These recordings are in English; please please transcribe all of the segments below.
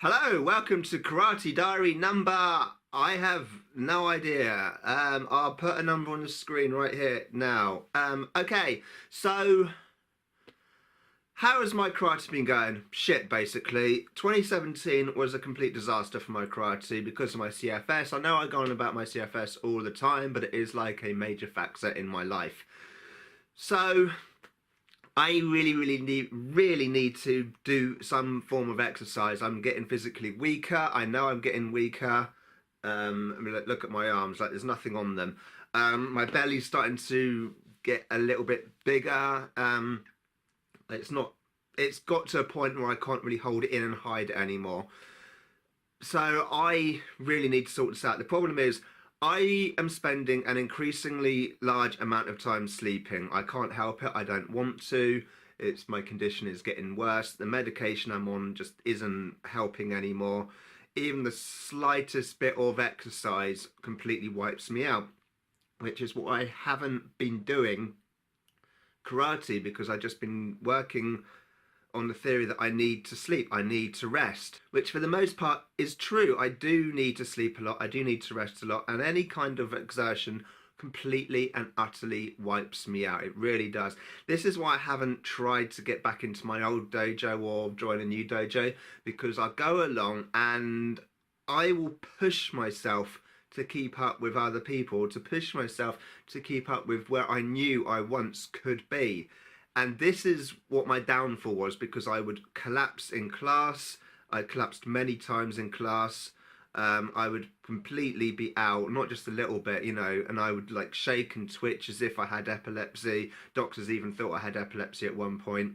Hello, welcome to Karate Diary number. I have no idea. I'll put a number on the screen right here now. Okay, so how has my karate been going? Shit, basically. 2017 was a complete disaster for my karate because of my CFS. I know I go on about my CFS all the time, but it is like a major factor in my life. So I really need to do some form of exercise. I'm getting physically weaker. I know I'm getting weaker. I mean, look at my arms, like there's nothing on them. My belly's starting to get a little bit bigger. It's got to a point where I can't really hold it in and hide it anymore. So I really need to sort this out. The problem is I am spending an increasingly large amount of time sleeping. I can't help it. I don't want to. My condition is getting worse. The medication I'm on just isn't helping anymore. Even the slightest bit of exercise completely wipes me out, which is what I haven't been doing karate because I've just been working on the theory that I need to sleep, I need to rest, which for the most part is true. I do need to sleep a lot, I do need to rest a lot, and any kind of exertion completely and utterly wipes me out. It really does. This is why I haven't tried to get back into my old dojo or join a new dojo, because I go along and I will push myself to keep up with other people, to push myself to keep up with where I knew I once could be. And this is what my downfall was, because I would collapse in class. I collapsed many times in class. I would completely be out, not just a little bit, you know, and I would like shake and twitch as if I had epilepsy. Doctors even thought I had epilepsy at one point.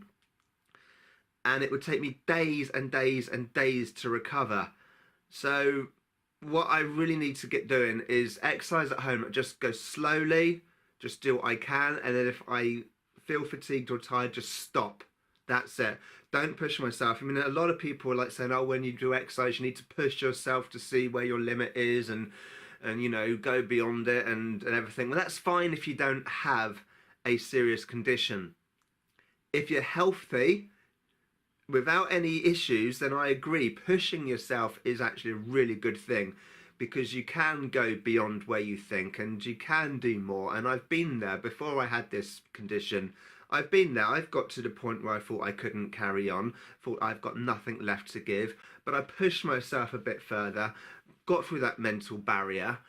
And it would take me days and days and days to recover. So what I really need to get doing is exercise at home. Just go slowly, just do what I can, and then if I feel fatigued or tired, just stop. That's it. Don't push myself. I mean, a lot of people are like saying, oh, when you do exercise you need to push yourself to see where your limit is and you know, go beyond it and everything. Well, that's fine if you don't have a serious condition. If you're healthy without any issues, then I agree, pushing yourself is actually a really good thing, because you can go beyond where you think and you can do more. And I've been there before I had this condition. I've been there. I've got to the point where I thought I couldn't carry on, thought I've got nothing left to give, but I pushed myself a bit further, got through that mental barrier,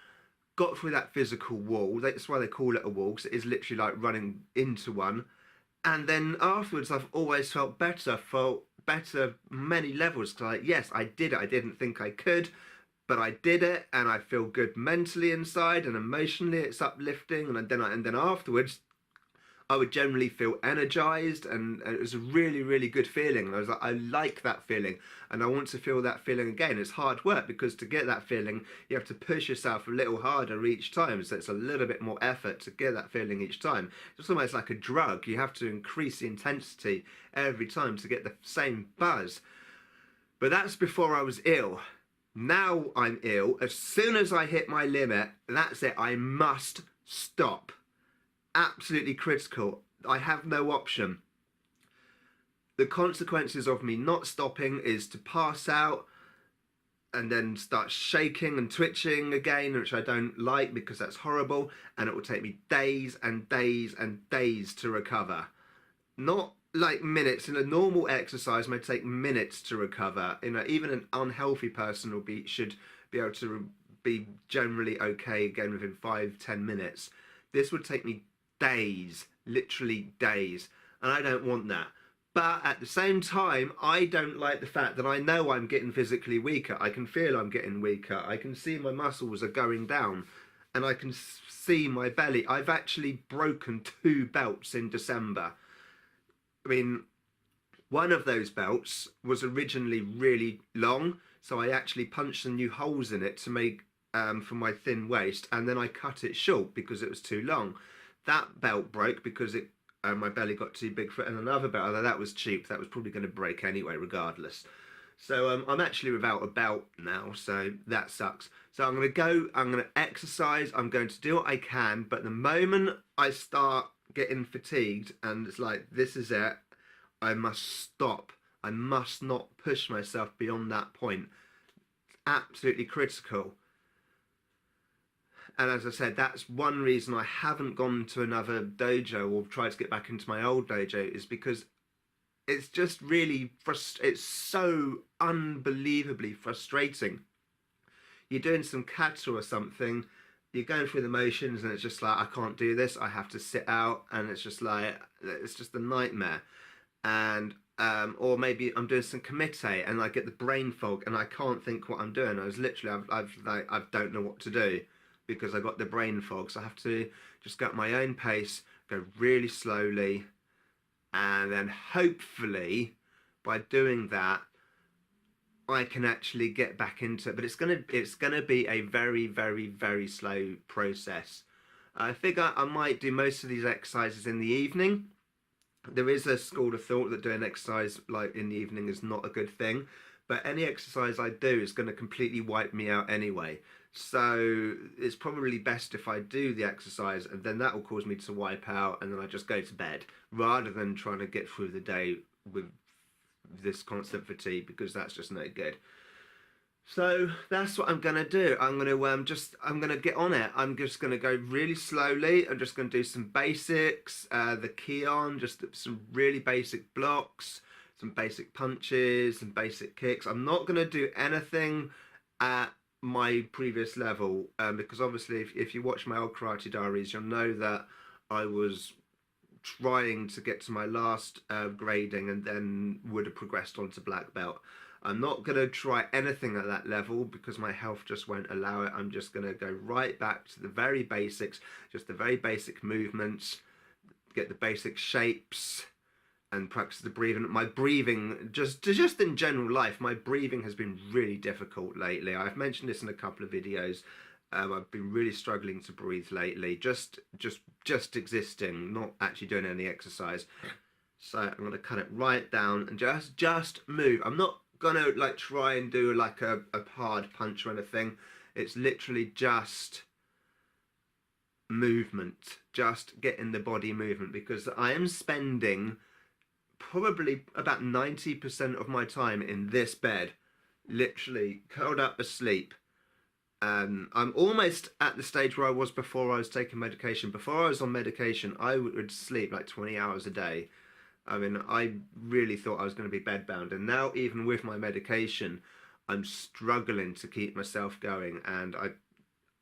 got through that physical wall. That's why they call it a wall, because it is literally like running into one. And then afterwards I've always felt better many levels, because like, yes, I did it. I didn't think I could, but I did it, and I feel good mentally inside, and emotionally it's uplifting. And then afterwards I would generally feel energized, and it was a really good feeling. And I was like, I like that feeling and I want to feel that feeling again. It's hard work, because to get that feeling you have to push yourself a little harder each time, so it's a little bit more effort to get that feeling each time. It's almost like a drug. You have to increase the intensity every time to get the same buzz. But that's before I was ill. Now I'm ill. As soon as I hit my limit, that's it. I must stop. Absolutely critical. I have no option. The consequences of me not stopping is to pass out and then start shaking and twitching again, which I don't like because that's horrible, and it will take me days and days and days to recover. Not like minutes. In a normal exercise might take minutes to recover. You know, even an unhealthy person should be able to be generally okay again within 5-10 minutes. This would take me days, literally days, and I don't want that. But at the same time, I don't like the fact that I know I'm getting physically weaker. I can feel I'm getting weaker. I can see my muscles are going down, and I can see my belly. I've actually broken 2 belts in December. I mean, one of those belts was originally really long, so I actually punched some new holes in it to make for my thin waist, and then I cut it short because it was too long. That belt broke because my belly got too big for it, and another belt, although that was cheap, that was probably going to break anyway regardless. So I'm actually without a belt now, so that sucks. So I'm going to exercise, I'm going to do what I can, but the moment I start getting fatigued and it's like, this is it, I must stop. I must not push myself beyond that point. It's absolutely critical. And as I said, that's one reason I haven't gone to another dojo or tried to get back into my old dojo, is because it's just really it's so unbelievably frustrating. You're doing some kata or something, you're going through the motions, and it's just like, I can't do this, I have to sit out, and it's just like, it's just a nightmare. And or maybe I'm doing some kumite and I get the brain fog and I can't think what I'm doing. I was literally, I don't know what to do because I got the brain fog. So I have to just go at my own pace, go really slowly, and then hopefully by doing that I can actually get back into it. But it's gonna be a very, very, very slow process. I figure I might do most of these exercises in the evening. There is a school of thought that doing exercise like in the evening is not a good thing, but any exercise I do is going to completely wipe me out anyway. So it's probably best if I do the exercise, and then that will cause me to wipe out, and then I just go to bed rather than trying to get through the day with this constant fatigue, because that's just no good. So that's what I'm gonna do. I'm gonna get on it. I'm just gonna go really slowly. I'm just gonna do some basics, the Keon, just some really basic blocks, some basic punches, some basic kicks. I'm not gonna do anything at my previous level, because obviously if you watch my old karate diaries, you'll know that I was trying to get to my last grading and then would have progressed on to black belt. I'm not going to try anything at that level because my health just won't allow it. I'm just going to go right back to the very basics, just the very basic movements, get the basic shapes, and practice the breathing. My breathing, just in general life, my breathing has been really difficult lately. I've mentioned this in a couple of videos. I've been really struggling to breathe lately, just existing, not actually doing any exercise. So I'm going to cut it right down and just move. I'm not gonna like try and do like a hard punch or anything. It's literally just movement, just getting the body movement, because I am spending probably about 90% of my time in this bed, literally curled up asleep. I'm almost at the stage where I was before I was taking medication. Before I was on medication, I would sleep like 20 hours a day. I mean, I really thought I was going to be bedbound, and now even with my medication, I'm struggling to keep myself going, and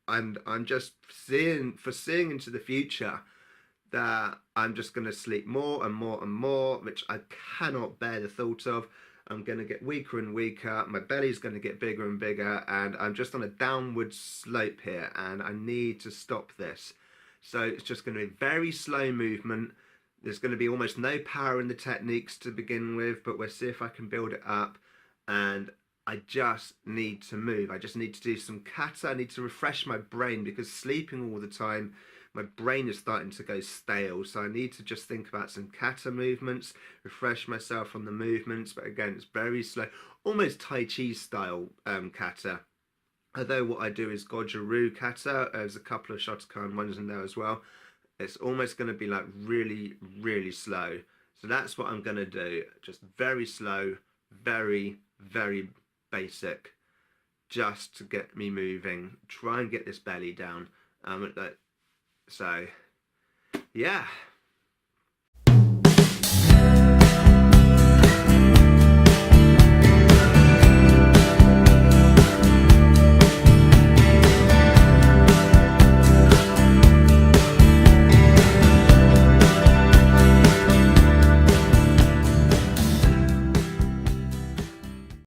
I'm just foreseeing into the future that I'm just going to sleep more and more and more, which I cannot bear the thought of. I'm going to get weaker and weaker, my belly's going to get bigger and bigger, and I'm just on a downward slope here, and I need to stop this. So it's just going to be very slow movement. There's going to be almost no power in the techniques to begin with, but we'll see if I can build it up. And I just need to move. I just need to do some kata. I need to refresh my brain, because sleeping all the time, my brain is starting to go stale. So I need to just think about some kata movements, refresh myself on the movements. But again, it's very slow, almost Tai Chi style kata. Although what I do is Goju-Ryu kata. There's a couple of Shotokan ones in there as well. It's almost going to be like really, really slow. So that's what I'm going to do. Just very slow, very, very basic, just to get me moving. Try and get this belly down. So, yeah.